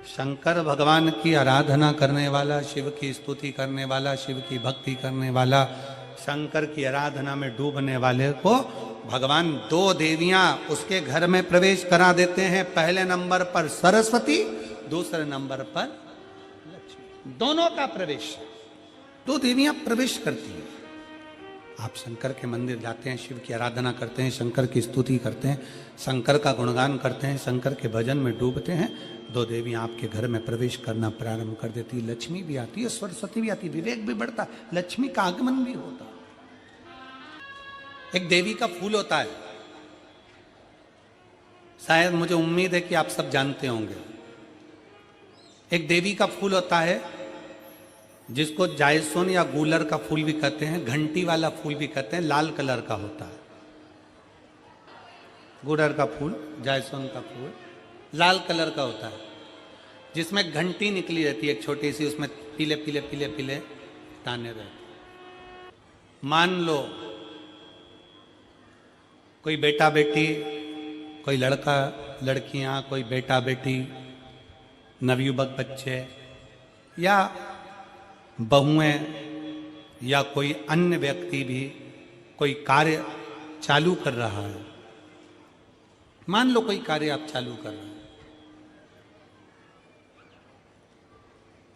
शंकर भगवान की आराधना करने वाला, शिव की स्तुति करने वाला, शिव की भक्ति करने वाला, शंकर की आराधना में डूबने वाले को भगवान दो देवियां उसके घर में प्रवेश करा देते हैं। पहले नंबर पर सरस्वती, दूसरे नंबर पर लक्ष्मी। दोनों का प्रवेश, दो देवियां प्रवेश करती हैं। आप शंकर के मंदिर जाते हैं, शिव की आराधना करते हैं, शंकर की स्तुति करते हैं, शंकर का गुणगान करते हैं, शंकर के भजन में डूबते हैं, दो देवियां आपके घर में प्रवेश करना प्रारंभ कर देती है। लक्ष्मी भी आती है, सरस्वती भी आती है, विवेक भी बढ़ता है, लक्ष्मी का आगमन भी होता है। एक देवी का फूल होता है, शायद मुझे उम्मीद है कि आप सब जानते होंगे। एक देवी का फूल होता है जिसको जायसोन या गूलर का फूल भी कहते हैं, घंटी वाला फूल भी कहते हैं, लाल कलर का होता है। गूलर का फूल, जायसोन का फूल लाल कलर का होता है, जिसमें घंटी निकली रहती है एक छोटी सी, उसमें पीले पीले पीले पीले दाने रहते। मान लो कोई बेटा बेटी, कोई लड़का लड़कियां, कोई बेटा बेटी, नवयुवक बच्चे या बहुएं या कोई अन्य व्यक्ति भी कोई कार्य चालू कर रहा है। मान लो कोई कार्य आप चालू कर रहे हैं,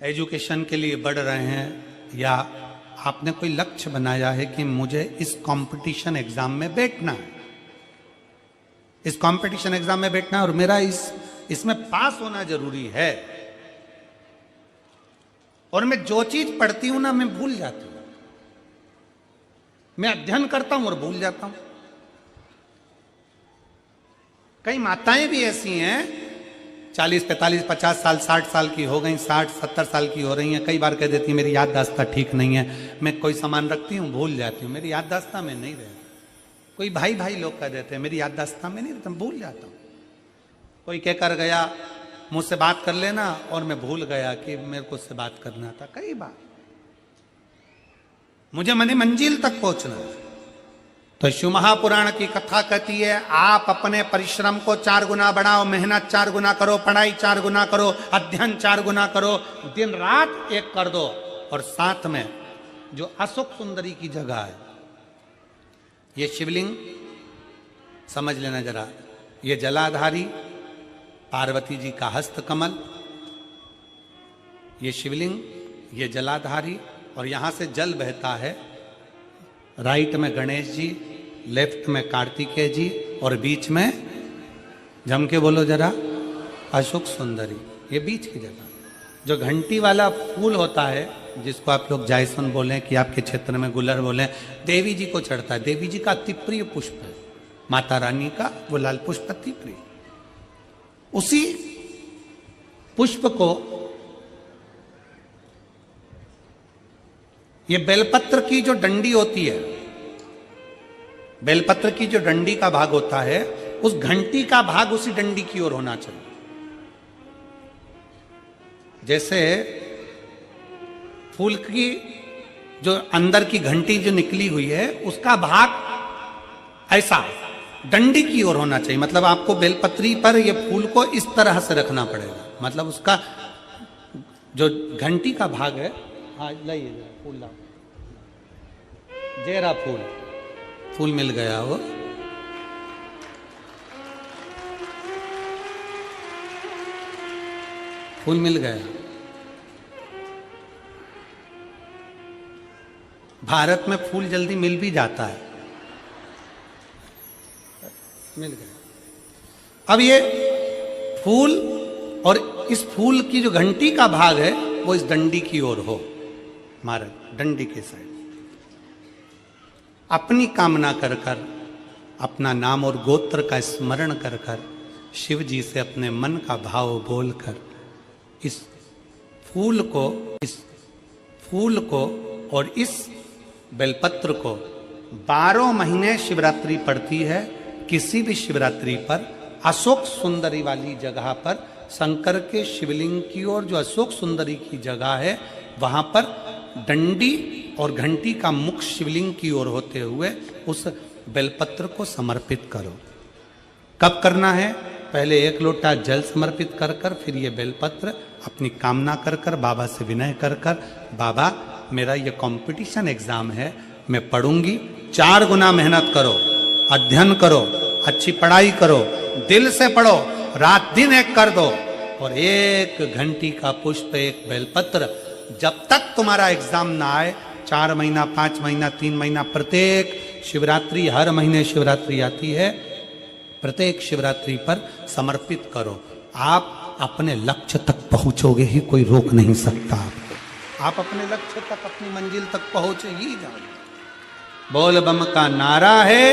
एजुकेशन के लिए बढ़ रहे हैं, या आपने कोई लक्ष्य बनाया है कि मुझे इस कंपटीशन एग्जाम में बैठना है, इस कंपटीशन एग्जाम में बैठना है और मेरा इसमें पास होना जरूरी है, और मैं जो चीज पढ़ती हूं ना मैं भूल जाती हूं, मैं अध्ययन करता हूं और भूल जाता हूं। कई माताएं भी ऐसी हैं 40, 45, 50 साल, 60 साल की हो गई, 60, 70 साल की हो रही हैं, कई बार कह देती हैं मेरी याददाश्त ठीक नहीं है, मैं कोई सामान रखती हूँ भूल जाती हूँ, मेरी याददाश्त में नहीं रहती। कोई भाई भाई लोग कह देते हैं मेरी याददाश्त में नहीं रहता, भूल जाता हूँ। कोई कहकर गया मुझसे बात कर लेना और मैं भूल गया कि मेरे को उससे बात करना था। कई बार मुझे मनी मंजिल तक पहुंचना है। तो शिव महापुराण की कथा कहती है आप अपने परिश्रम को 4 गुना बढ़ाओ, मेहनत 4 गुना करो, पढ़ाई 4 गुना करो, अध्ययन 4 गुना करो, दिन रात एक कर दो। और साथ में जो अशोक सुंदरी की जगह है, ये शिवलिंग समझ लेना जरा, ये जलाधारी पार्वती जी का हस्त कमल, ये शिवलिंग, ये जलाधारी, और यहां से जल बहता है। राइट में गणेश जी, लेफ्ट में कार्तिकेय जी, और बीच में जम के बोलो जरा अशोक सुंदरी। ये बीच की जगह जो घंटी वाला फूल होता है, जिसको आप लोग जायसोन बोलें कि आपके क्षेत्र में गुलर बोलें, देवी जी को चढ़ता है। देवी जी का अति प्रिय पुष्प है, माता रानी का वो लाल पुष्प अति प्रिय। उसी पुष्प को ये बेलपत्र की जो डंडी होती है, बेलपत्र की जो डंडी का भाग होता है, उस घंटी का भाग उसी डंडी की ओर होना चाहिए। जैसे फूल की जो अंदर की घंटी जो निकली हुई है, उसका भाग ऐसा डंडी की ओर होना चाहिए। मतलब आपको बेलपत्री पर ये फूल को इस तरह से रखना पड़ेगा, मतलब उसका जो घंटी का भाग है, हाँ लाइए फूल लाओ, जेरा फूल मिल गया वो। फूल मिल गया। भारत में फूल जल्दी मिल भी जाता है, मिल गया। अब ये फूल और इस फूल की जो घंटी का भाग है वो इस डंडी की ओर हो, हमारे डंडी के साइड। अपनी कामना कर कर, अपना नाम और गोत्र का स्मरण कर कर, शिव जी से अपने मन का भाव बोलकर इस फूल को और इस बेलपत्र को 12 महीने शिवरात्रि पड़ती है। किसी भी शिवरात्रि पर अशोक सुंदरी वाली जगह पर, शंकर के शिवलिंग की ओर जो अशोक सुंदरी की जगह है, वहां पर डंडी और घंटी का मुख शिवलिंग की ओर होते हुए उस बेलपत्र को समर्पित करो। कब करना है? पहले 1 लोटा जल समर्पित कर कर फिर ये बेलपत्र अपनी कामना कर कर बाबा से विनय कर कर, बाबा मेरा ये कंपटीशन एग्जाम है, मैं पढ़ूंगी, 4 गुना मेहनत करो, अध्ययन करो, अच्छी पढ़ाई करो, दिल से पढ़ो, रात दिन एक कर दो, और 1 घंटी का पुष्प, 1 बेलपत्र, जब तक तुम्हारा एग्जाम ना आए, 4 महीना, 5 महीना, 3 महीना, प्रत्येक शिवरात्रि, हर महीने शिवरात्रि आती है, प्रत्येक शिवरात्रि पर समर्पित करो। आप अपने लक्ष्य तक पहुंचोगे ही, कोई रोक नहीं सकता आपको। आप अपने लक्ष्य तक, अपनी मंजिल तक पहुंचे ही जाओगे। बोल बम का नारा है,